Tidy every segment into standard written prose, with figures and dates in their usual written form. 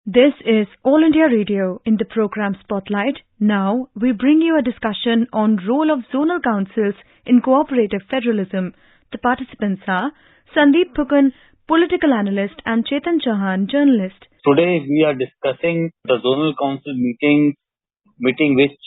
This is All India Radio in the program Spotlight. Now, we bring you a discussion on role of zonal councils in cooperative federalism. The participants are Sandeep Phukan, political analyst, and Chetan Chauhan, journalist. Today, we are discussing the zonal council meeting which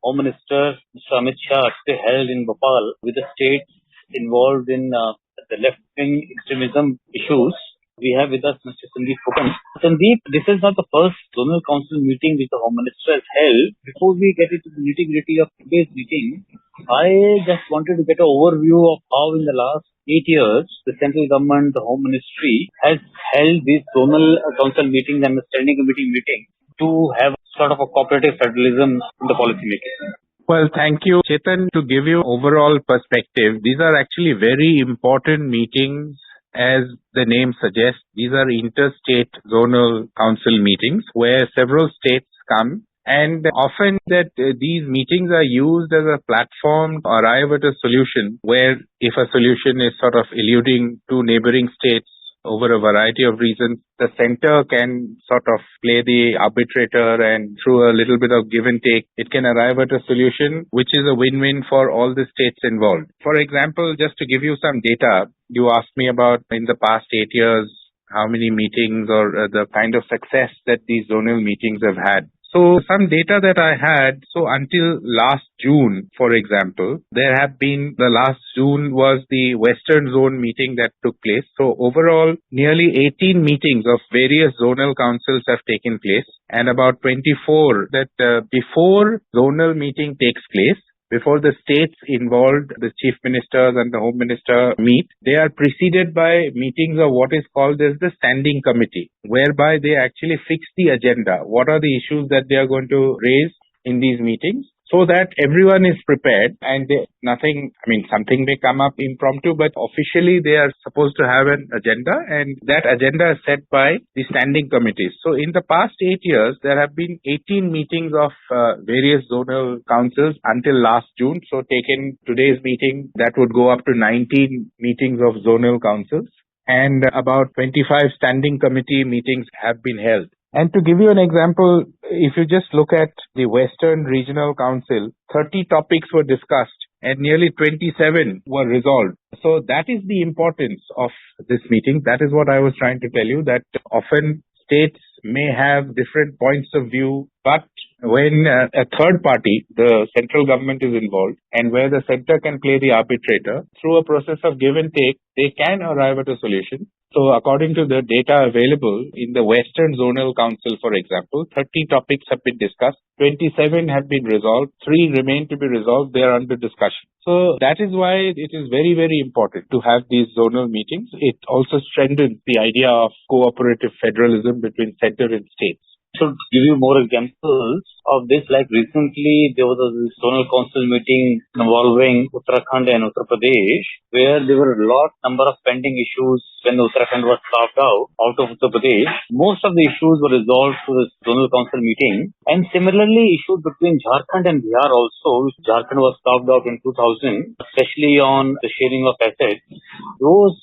Home Minister Mr. Amit Shah held in Bhopal with the states involved in the left-wing extremism issues. We have with us Mr. Sandeep Phukan. Sandeep, this is not the first zonal council meeting which the Home Minister has held. Before we get into the nitty-gritty of today's meeting, I just wanted to get an overview of how in the last 8 years, the central government, the Home Ministry, has held these zonal council meetings and the standing committee meetings to have sort of a cooperative federalism in the policy making. Well, thank you, Chetan. To give you overall perspective, these are actually very important meetings. As the name suggests, these are interstate zonal council meetings where several states come, and often these meetings are used as a platform to arrive at a solution where if a solution is sort of eluding two neighboring states over a variety of reasons, the center can sort of play the arbitrator, and through a little bit of give and take, it can arrive at a solution which is a win-win for all the states involved. For example, just to give you some data, you asked me about in the past 8 years, how many meetings or the kind of success that these zonal meetings have had. So some data that I had, so until last June, for example, the last June was the Western Zone meeting that took place. So overall, nearly 18 meetings of various zonal councils have taken place, and about 24 that before zonal meeting takes place, before the states involved, the chief ministers and the home minister meet, they are preceded by meetings of what is called as the standing committee, whereby they actually fix the agenda. What are the issues that they are going to raise in these meetings, so that everyone is prepared and something may come up impromptu, but officially they are supposed to have an agenda, and that agenda is set by the standing committees. So in the past 8 years, there have been 18 meetings of various zonal councils until last June. So taken today's meeting, that would go up to 19 meetings of zonal councils, and about 25 standing committee meetings have been held. And to give you an example, if you just look at the Western Regional Council, 30 topics were discussed and nearly 27 were resolved. So that is the importance of this meeting. That is what I was trying to tell you, that often states may have different points of view, but when a third party, the central government, is involved, and where the center can play the arbitrator, through a process of give and take, they can arrive at a solution. So according to the data available in the Western Zonal Council, for example, 30 topics have been discussed, 27 have been resolved, 3 remain to be resolved, they are under discussion. So that is why it is very, very important to have these zonal meetings. It also strengthens the idea of cooperative federalism between center and states. To give you more examples of this, like recently there was a zonal council meeting involving Uttarakhand and Uttar Pradesh, where there were a number of pending issues when Uttarakhand was carved out of Uttar Pradesh. Most of the issues were resolved through the zonal council meeting, and similarly issues between Jharkhand and Bihar also, which Jharkhand was carved out in 2000, especially on the sharing of assets.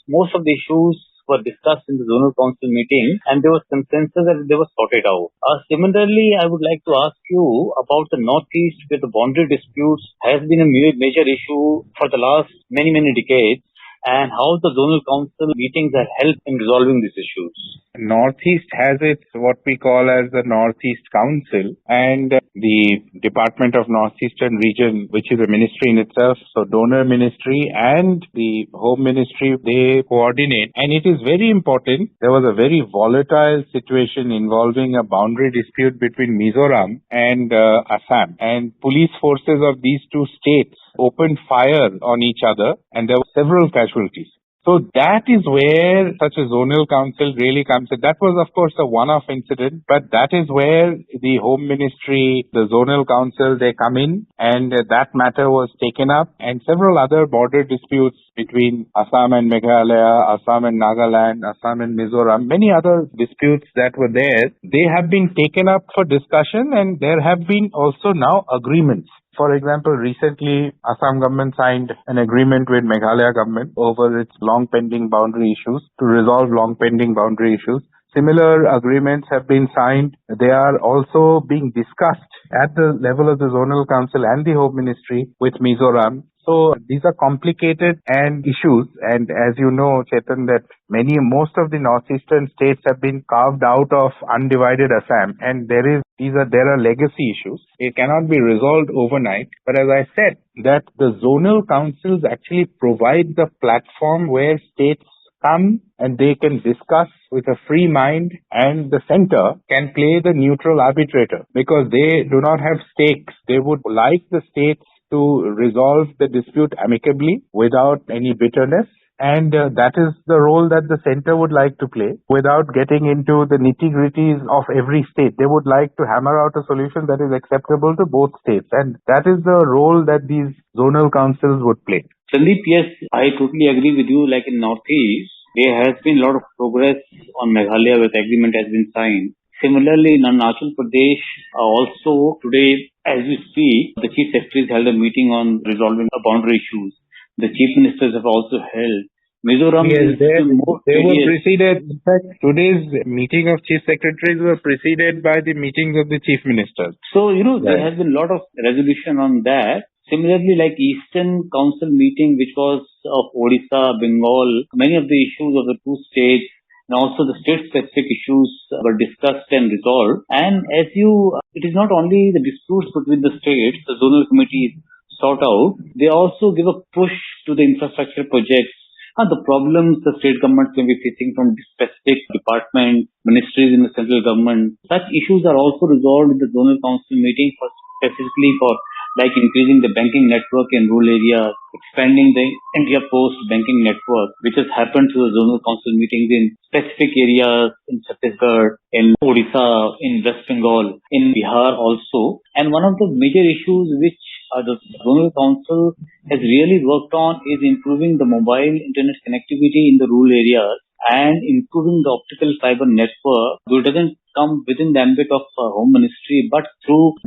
Most of the issues were discussed in the zonal council meeting, and there was consensus that they were sorted out. Similarly, I would like to ask you about the Northeast, where the boundary disputes has been a major issue for the last many decades, and how the zonal council meetings have helped in resolving these issues. Northeast has its what we call as the Northeast Council, and the Department of Northeastern Region, which is a ministry in itself, so donor ministry and the Home Ministry, they coordinate. And it is very important. There was a very volatile situation involving a boundary dispute between Mizoram and Assam, and police forces of these two states opened fire on each other, and there were several casualties. So that is where such a zonal council really comes in. That was, of course, a one-off incident, but that is where the Home Ministry, the zonal council, they come in, and that matter was taken up, and several other border disputes between Assam and Meghalaya, Assam and Nagaland, Assam and Mizoram, many other disputes that were there, they have been taken up for discussion, and there have been also now agreements. For example, recently, Assam government signed an agreement with Meghalaya government over its long pending boundary issues to resolve long pending boundary issues. Similar agreements have been signed. They are also being discussed at the level of the Zonal Council and the Home Ministry with Mizoram. So these are complicated and issues, and as you know, Chetan, that most of the northeastern states have been carved out of undivided Assam, and there are legacy issues. It cannot be resolved overnight. But as I said, that the zonal councils actually provide the platform where states come and they can discuss with a free mind, and the center can play the neutral arbitrator because they do not have stakes. They would like the states to resolve the dispute amicably without any bitterness. And that is the role that the center would like to play without getting into the nitty-gritties of every state. They would like to hammer out a solution that is acceptable to both states. And that is the role that these zonal councils would play. Sandeep, yes, I totally agree with you. Like in Northeast, there has been a lot of progress on Meghalaya with agreement has been signed. Similarly, in Arunachal Pradesh, also today, as we speak, the chief secretaries held a meeting on resolving the boundary issues. The chief ministers have also held. Mizoram yes, they were preceded. In fact, today's meeting of chief secretaries were preceded by the meetings of the chief ministers. So, there has been a lot of resolution on that. Similarly, like Eastern Council meeting, which was of Odisha, Bengal, many of the issues of the two states and also the state-specific issues were discussed and resolved. And it is not only the disputes between the states, the zonal committees sort out, they also give a push to the infrastructure projects and the problems the state governments may be facing from specific departments, ministries in the central government. Such issues are also resolved in the zonal council meeting specifically for like increasing the banking network in rural areas, expanding the India Post banking network, which has happened through the zonal council meetings in specific areas in Chhattisgarh, in Odisha, in West Bengal, in Bihar also. And one of the major issues which the zonal council has really worked on is improving the mobile internet connectivity in the rural areas and improving the optical fiber network. So it doesn't come within the ambit of Home Ministry, but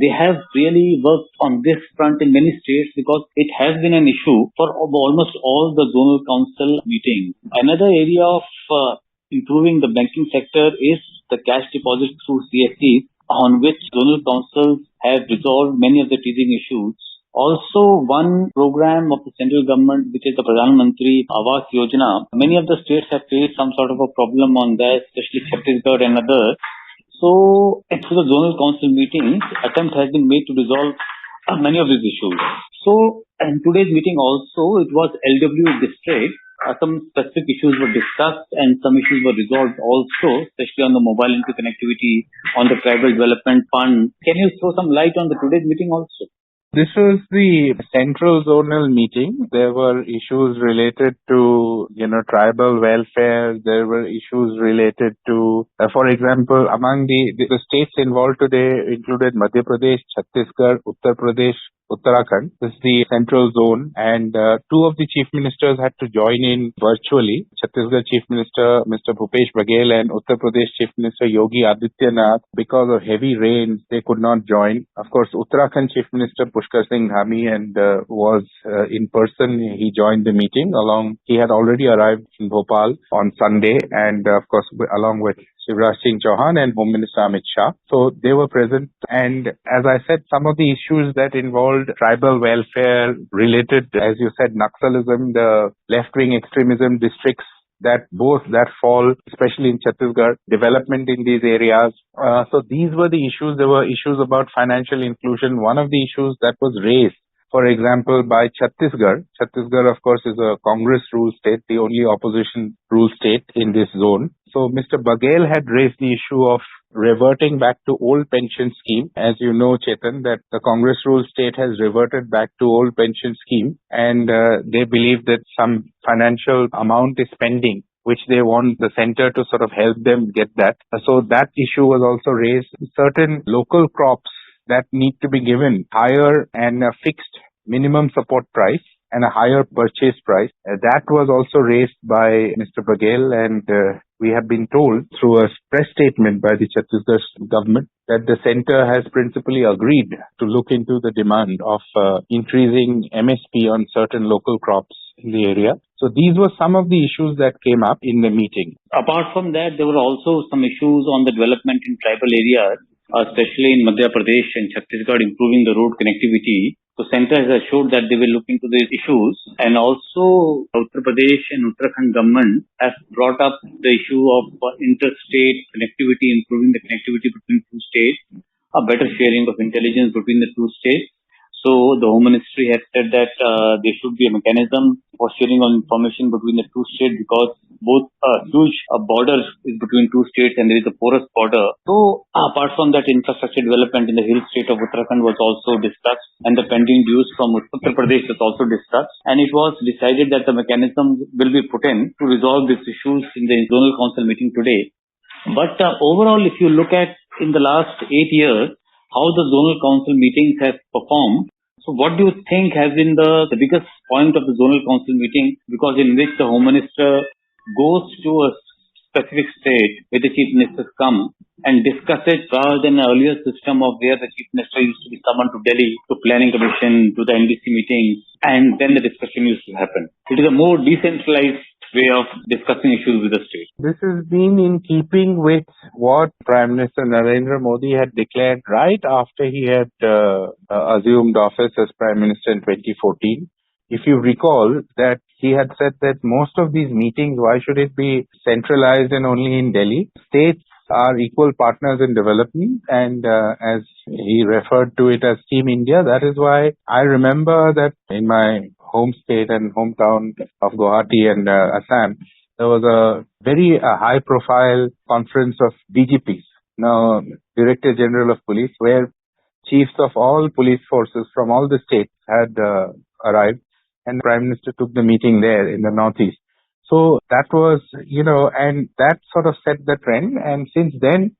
they have really worked on this front in many states because it has been an issue for almost all the zonal council meetings. Another area of improving the banking sector is the cash deposit through CSCs, on which zonal councils have resolved many of the teething issues. Also, one program of the central government, which is the Pradhan Mantri Awas Yojana, many of the states have faced some sort of a problem on that, especially Chhattisgarh and others. So, through the zonal council meetings, attempt has been made to resolve many of these issues. So, in today's meeting also, it was LW district. Some specific issues were discussed and some issues were resolved also, especially on the mobile interconnectivity, on the tribal development fund. Can you throw some light on the today's meeting also? This was the central zonal meeting. There were issues related to, tribal welfare. There were issues related to, for example, among the states involved today included Madhya Pradesh, Chhattisgarh, Uttar Pradesh, Uttarakhand. This is the central zone, and two of the chief ministers had to join in virtually. Chhattisgarh Chief Minister Mr. Bhupesh Baghel and Uttar Pradesh Chief Minister Yogi Adityanath. Because of heavy rains, they could not join. Of course, Uttarakhand Chief Minister Pushkar Singh Dhami and was in person. He joined the meeting He had already arrived in Bhopal on Sunday, and of course, along with Shivraj Singh Chauhan and Home Minister Amit Shah. So they were present. And as I said, some of the issues that involved tribal welfare related, as you said, Naxalism, the left-wing extremism districts, that fall, especially in Chhattisgarh, development in these areas. So these were the issues. There were issues about financial inclusion. One of the issues that was raised, for example, by Chhattisgarh. Chhattisgarh, of course, is a Congress ruled state, the only opposition ruled state in this zone. So Mr. Baghel had raised the issue of reverting back to old pension scheme. As you know, Chetan, that the Congress ruled state has reverted back to old pension scheme, and they believe that some financial amount is pending, which they want the center to sort of help them get that. So that issue was also raised. Certain local crops that need to be given higher and a fixed minimum support price and a higher purchase price. That was also raised by Mr. Baghel, and we have been told through a press statement by the Chhattisgarh government that the center has principally agreed to look into the demand of increasing MSP on certain local crops in the area. So these were some of the issues that came up in the meeting. Apart from that, there were also some issues on the development in tribal areas, especially in Madhya Pradesh and Chhattisgarh, improving the road connectivity. So Centre has assured that they will look into these issues, and also Uttar Pradesh and Uttarakhand government have brought up the issue of interstate connectivity, improving the connectivity between two states, a better sharing of intelligence between the two states. So the Home Ministry has said that there should be a mechanism for sharing of information between the two states, because both huge border is between two states and there is a porous border. So apart from that, infrastructure development in the hill state of Uttarakhand was also discussed, and the pending dues from Uttar Pradesh was also discussed. And it was decided that the mechanism will be put in to resolve these issues in the Zonal Council meeting today. But overall, if you look at in the last 8 years, how the Zonal Council meetings have performed. So what do you think has been the biggest point of the Zonal Council meeting, because in which the Home Minister goes to a specific state where the Chief Ministers come and discuss it, rather than an earlier system of where the Chief Minister used to be summoned to Delhi, to Planning Commission, to the NDC meetings, and then the discussion used to happen. It is a more decentralized way of discussing issues with the state. This has been in keeping with what Prime Minister Narendra Modi had declared right after he had assumed office as Prime Minister in 2014. If you recall that he had said that most of these meetings, why should it be centralized and only in Delhi? States are equal partners in development, and as he referred to it as Team India, that is why I remember that in my home state and hometown of Guwahati and Assam, there was a very high profile conference of DGPs, now Director General of Police, where chiefs of all police forces from all the states had arrived, and the Prime Minister took the meeting there in the Northeast. So that was, and that sort of set the trend. And since then,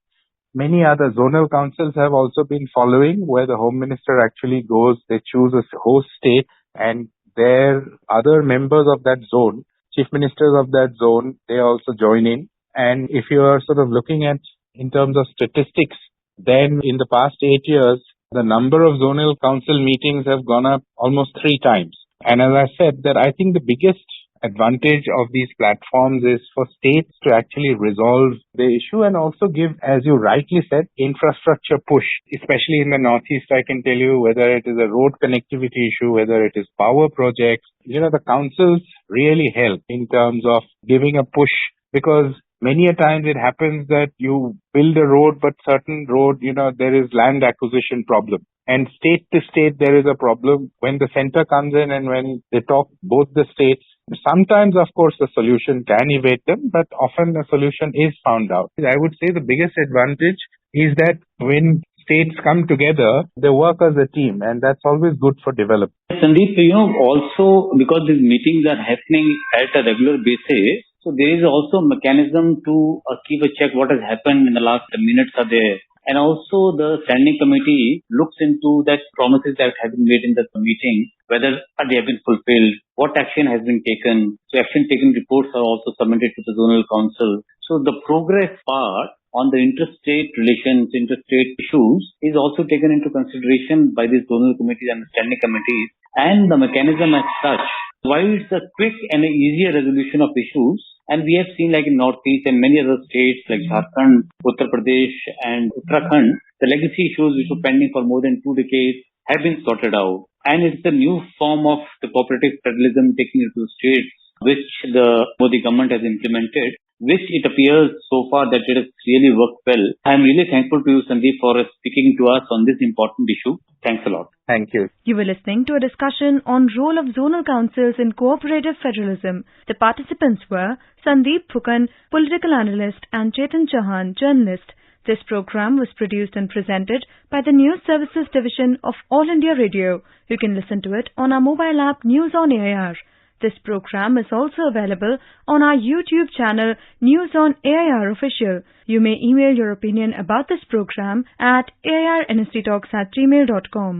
many other zonal councils have also been following, where the Home Minister actually goes, they choose a host state, and their other members of that zone, chief ministers of that zone, they also join in. And if you are sort of looking at in terms of statistics, then in the past 8 years, the number of zonal council meetings have gone up almost 3 times. And as I said, that I think the biggest advantage of these platforms is for states to actually resolve the issue and also give, as you rightly said, infrastructure push, especially in the Northeast. I can tell you, whether it is a road connectivity issue, whether it is power projects, the councils really help in terms of giving a push, because many a times it happens that you build a road, but certain road, there is land acquisition problem. And state to state, there is a problem. When the center comes in and when they talk both the states, sometimes, of course, the solution can evade them, but often the solution is found out. I would say the biggest advantage is that when states come together, they work as a team, and that's always good for development. Sandeep, also because these meetings are happening at a regular basis, so there is also a mechanism to keep a check what has happened in the last minutes are there. And also the standing committee looks into that promises that have been made in the meeting, whether they have been fulfilled, what action has been taken. So action taken reports are also submitted to the Zonal Council. So the progress part on the interstate relations, interstate issues is also taken into consideration by these zonal committees and the standing committees. And the mechanism as such, while it's a quick and an easier resolution of issues, and we have seen like in Northeast and many other states like Jharkhand, Uttar Pradesh and Uttarakhand, the legacy issues which were pending for more than 2 decades have been sorted out. And it's a new form of the cooperative federalism taking into states, which the Modi government has implemented, which it appears so far that it has really worked well. I'm really thankful to you, Sandeep, for speaking to us on this important issue. Thanks a lot. Thank you. You were listening to a discussion on role of zonal councils in cooperative federalism. The participants were Sandeep Phukan, political analyst, and Chetan Chauhan, journalist. This program was produced and presented by the News Services Division of All India Radio. You can listen to it on our mobile app News on AIR. This program is also available on our YouTube channel News on AIR Official. You may email your opinion about this program at airnsdtalks@gmail.com.